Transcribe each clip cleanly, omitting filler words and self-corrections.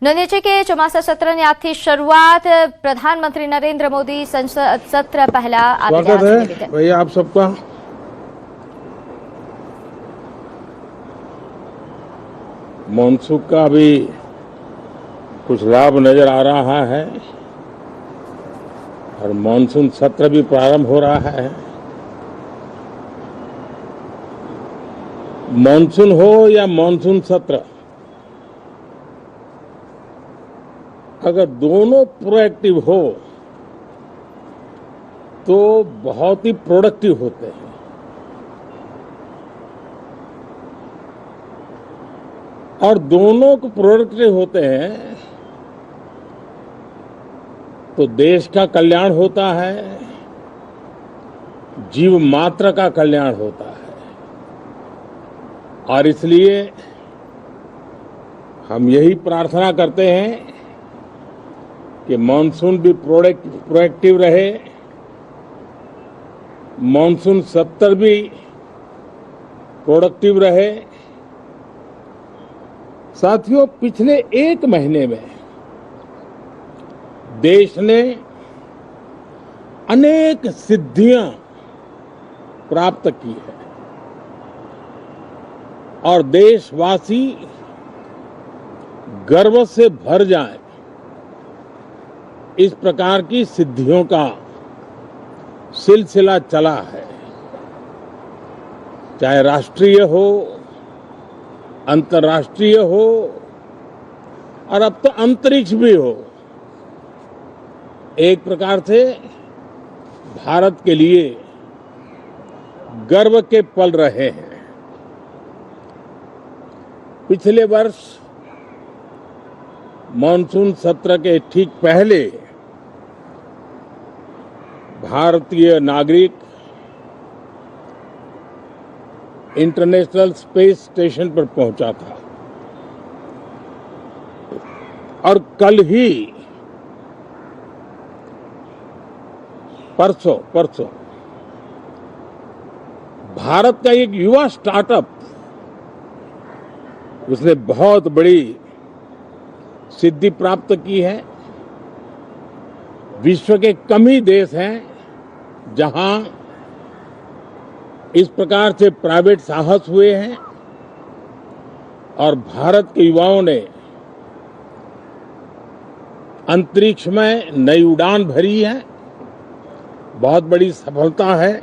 નોંધ્યું છે કે ચોમાસા સત્રની આજથી શરૂઆત પ્રધાનમંત્રી નરેન્દ્ર મોદી સંસદ સત્ર પહેલા स्वागत है भैया आप सबका। मानसून का भी कुछ लाभ नजर आ रहा है और मानसून सत्र भी प्रारंभ हो रहा है। मानसून हो या मानसून सत्र, अगर दोनों प्रोएक्टिव हो तो बहुत ही प्रोडक्टिव होते हैं। और दोनों को प्रोडक्टिव होते हैं तो देश का कल्याण होता है, जीव मात्र का कल्याण होता है। और इसलिए हम यही प्रार्थना करते हैं कि मानसून भी प्रोएक्टिव रहे, मानसून सत्र भी प्रोडक्टिव रहे। साथियों, पिछले एक महीने में देश ने अनेक सिद्धियां प्राप्त की है और देशवासी गर्व से भर जाएं, इस प्रकार की सिद्धियों का सिलसिला चला है। चाहे राष्ट्रीय हो, अंतर्राष्ट्रीय हो और अब तो अंतरिक्ष भी हो। एक प्रकार से भारत के लिए गर्व के पल रहे हैं। पिछले वर्ष मानसून सत्र के ठीक पहले भारतीय नागरिक इंटरनेशनल स्पेस स्टेशन पर पहुंचा था और कल ही परसों भारत का एक युवा स्टार्टअप, उसने बहुत बड़ी सिद्धि प्राप्त की है। विश्व के कम ही देश हैं जहां इस प्रकार से प्राइवेट साहस हुए हैं और भारत के युवाओं ने अंतरिक्ष में नई उड़ान भरी है। बहुत बड़ी सफलता है।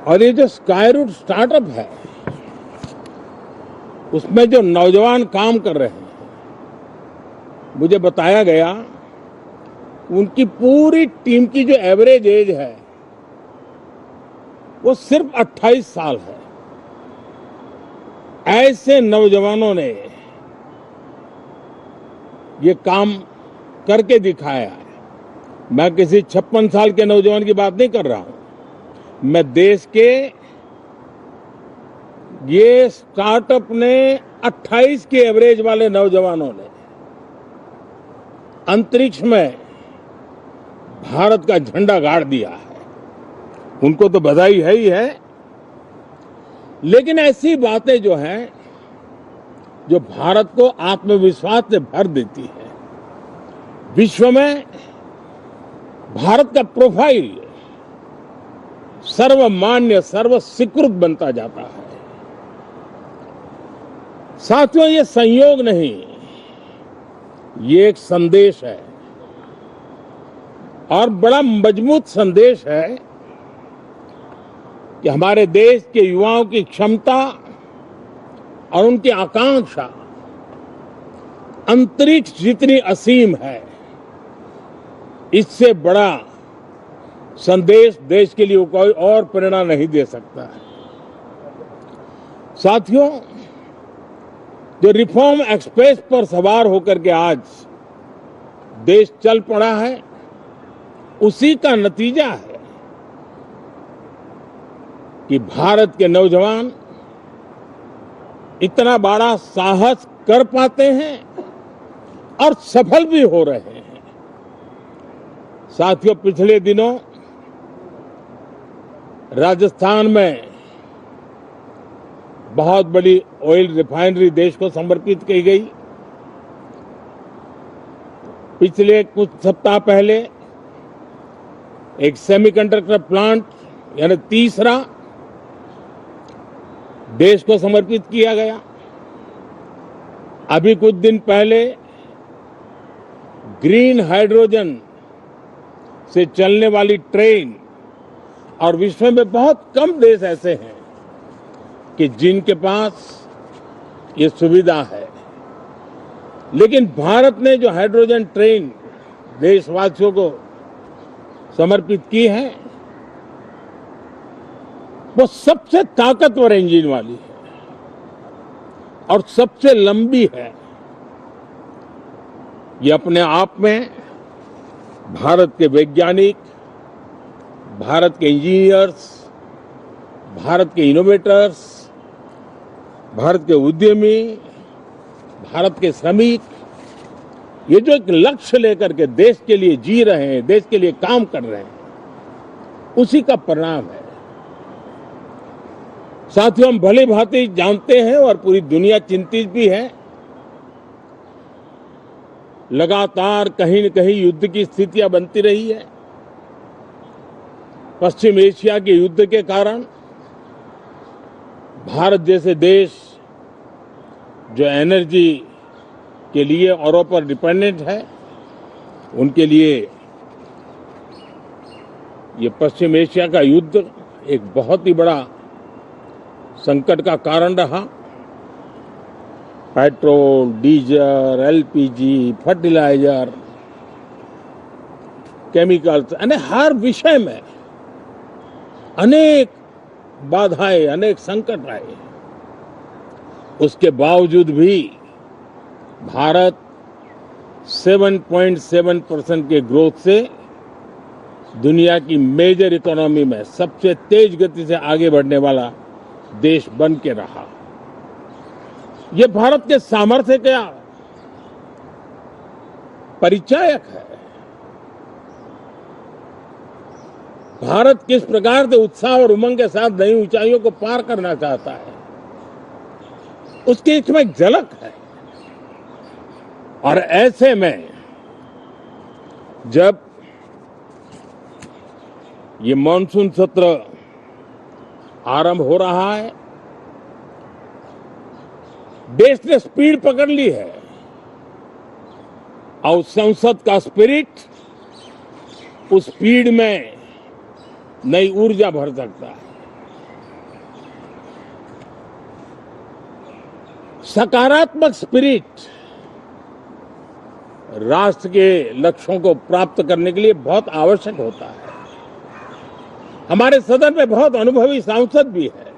और ये जो स्काईरूट स्टार्टअप है, उसमें जो नौजवान काम कर रहे हैं, मुझे बताया गया उनकी पूरी टीम की जो एवरेज एज है वो सिर्फ 28 साल है। ऐसे नौजवानों ने ये काम करके दिखाया है। मैं किसी 56 साल के नौजवान की बात नहीं कर रहा हूं। मैं देश के ये स्टार्टअप ने 28 के एवरेज वाले नौजवानों ने अंतरिक्ष में भारत का झंडा गाड़ दिया है। उनको तो बधाई है ही है, लेकिन ऐसी बातें जो हैं, जो भारत को आत्मविश्वास से भर देती है, विश्व में भारत का प्रोफाइल सर्वमान्य, सर्वस्वीकृत बनता जाता है। साथियों, ये संयोग नहीं, ये एक संदेश है और बड़ा मजबूत संदेश है कि हमारे देश के युवाओं की क्षमता और उनकी आकांक्षा अंतरिक्ष जितनी असीम है, इससे बड़ा संदेश देश के लिए कोई और प्रेरणा नहीं दे सकता है। साथियों, जो रिफॉर्म एक्सप्रेस पर सवार होकर के आज देश चल पड़ा है, उसी का नतीजा है कि भारत के नौजवान इतना बड़ा साहस कर पाते हैं और सफल भी हो रहे हैं। साथियों, पिछले दिनों राजस्थान में बहुत बड़ी ऑयल रिफाइनरी देश को समर्पित की गई। पिछले कुछ सप्ताह पहले एक सेमीकंडक्टर प्लांट यानी तीसरा देश को समर्पित किया गया। अभी कुछ दिन पहले ग्रीन हाइड्रोजन से चलने वाली ट्रेन, और विश्व में बहुत कम देश ऐसे हैं कि जिनके पास ये सुविधा है, लेकिन भारत ने जो हाइड्रोजन ट्रेन देशवासियों को समर्पित की है वो सबसे ताकतवर इंजन वाली है और सबसे लंबी है। ये अपने आप में भारत के वैज्ञानिक, भारत के इंजीनियर्स, भारत के इनोवेटर्स, भारत के उद्यमी, भारत के श्रमिक, ये जो एक लक्ष्य लेकर के देश के लिए जी रहे हैं, देश के लिए काम कर रहे हैं, उसी का परिणाम है। साथियों, हम भली भांति जानते हैं और पूरी दुनिया चिंतित भी है, लगातार कहीं न कहीं युद्ध की स्थितियां बनती रही है। पश्चिम एशिया के युद्ध के कारण भारत जैसे देश जो एनर्जी के लिए औरों पर डिपेंडेंट है, उनके लिए ये पश्चिम एशिया का युद्ध एक बहुत ही बड़ा संकट का कारण रहा। Petrol, diesel, LPG, fertiliser, chemicals, यानी हर विषय में अनेक बाधाएं, अनेक संकट आए। उसके बावजूद भी भारत 7.7% के ग्रोथ से दुनिया की मेजर इकोनॉमी में सबसे तेज गति से आगे बढ़ने वाला देश बन के रहा। ये भारत के सामर्थ्य का परिचायक है। भारत किस प्रकार से उत्साह और उमंग के साथ नई ऊंचाइयों को पार करना चाहता है, उसकी इसमें एक झलक है। और ऐसे में जब ये मॉनसून सत्र आरंभ हो रहा है, देश ने स्पीड पकड़ ली है और संसद का स्पिरिट उस स्पीड में नई ऊर्जा भर सकता है। सकारात्मक स्पिरिट राष्ट्र के लक्ष्यों को प्राप्त करने के लिए बहुत आवश्यक होता है। हमारे सदन में बहुत अनुभवी सांसद भी है,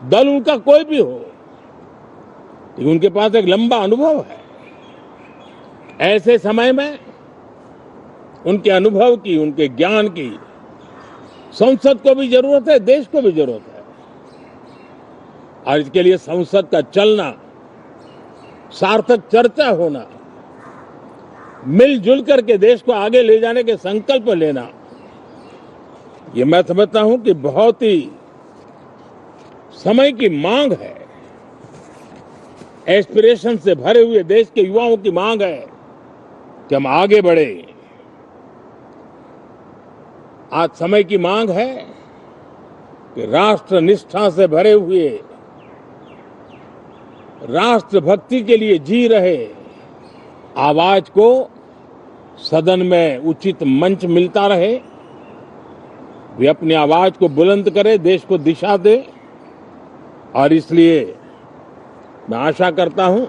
दल उनका कोई भी हो, लेकिन उनके पास एक लंबा अनुभव है। ऐसे समय में उनके अनुभव की, उनके ज्ञान की संसद को भी जरूरत है, देश को भी जरूरत है। और इसके लिए संसद का चलना, सार्थक चर्चा होना, मिलजुल करके देश को आगे ले जाने के संकल्प लेना, ये मैं समझता हूं कि बहुत ही समय की मांग है। एस्पिरेशन से भरे हुए देश के युवाओं की मांग है कि हम आगे बढ़े। आज समय की मांग है कि राष्ट्र निष्ठा से भरे हुए, राष्ट्र भक्ति के लिए जी रहे आवाज को सदन में उचित मंच मिलता रहे, वे अपनी आवाज को बुलंद करे, देश को दिशा दे। और इसलिए मैं आशा करता हूं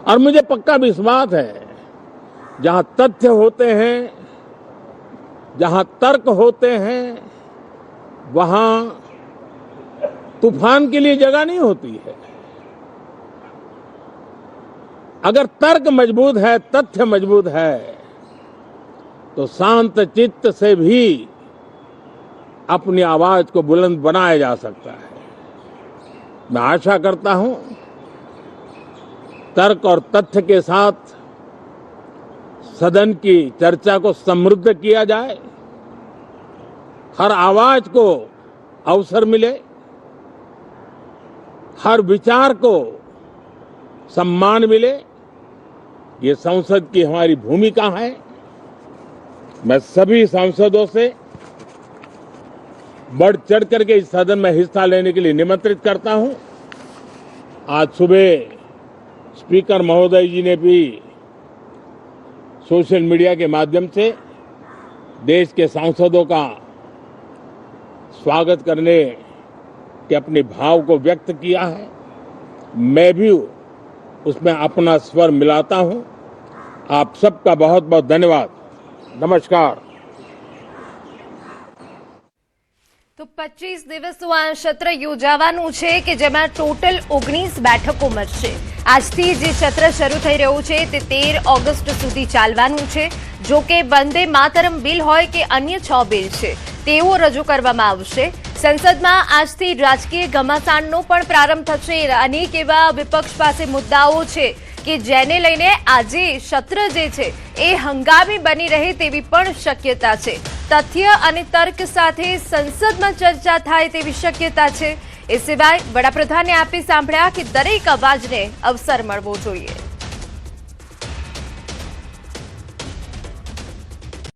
और मुझे पक्का विश्वास है, जहां तथ्य होते हैं, जहां तर्क होते हैं, वहां तूफान के लिए जगह नहीं होती है। अगर तर्क मजबूत है, तथ्य मजबूत है, तो शांत चित्त से भी अपनी आवाज को बुलंद बनाया जा सकता है। मैं आशा करता हूं तर्क और तथ्य के साथ सदन की चर्चा को समृद्ध किया जाए, हर आवाज को अवसर मिले, हर विचार को सम्मान मिले। ये संसद की हमारी भूमिका है। मैं सभी सांसदों से बढ़ चढ़ करके इस सदन में हिस्सा लेने के लिए निमंत्रित करता हूं। आज सुबह स्पीकर महोदय जी ने भी सोशल मीडिया के माध्यम से देश के सांसदों का स्वागत करने के अपने भाव को व्यक्त किया है। मैं भी उसमें अपना स्वर मिलाता हूं। आप सबका बहुत बहुत धन्यवाद। नमस्कार। તો 25 દિવસનું આ સત્ર યોજાવાનું છે કે જેમાં ટોટલ 19 બેઠકો મળશે। આજથી જે સત્ર શરૂ થઈ રહ્યું છે તે 13 ઓગસ્ટ સુધી ચાલવાનું છે। જો કે વંદે માતરમ બિલ હોય કે અન્ય 6 બિલ છે તેઓ રજૂ કરવામાં આવશે। સંસદમાં આજથી રાજકીય ઘમાસાણનો પણ પ્રારંભ થશે। અનેક એવા વિપક્ષ પાસે મુદ્દાઓ છે કે જેને લઈને આજે સત્ર જે છે એ હંગામી બની રહે તેવી પણ શક્યતા છે। તથ્ય અને તર્ક સાથે સંસદમાં ચર્ચા થાય તેવી શક્યતા છે। એ સિવાય વડાપ્રધાને આપી સાંભળ્યા કે દરેક અવાજને અવસર મળવો જોઈએ।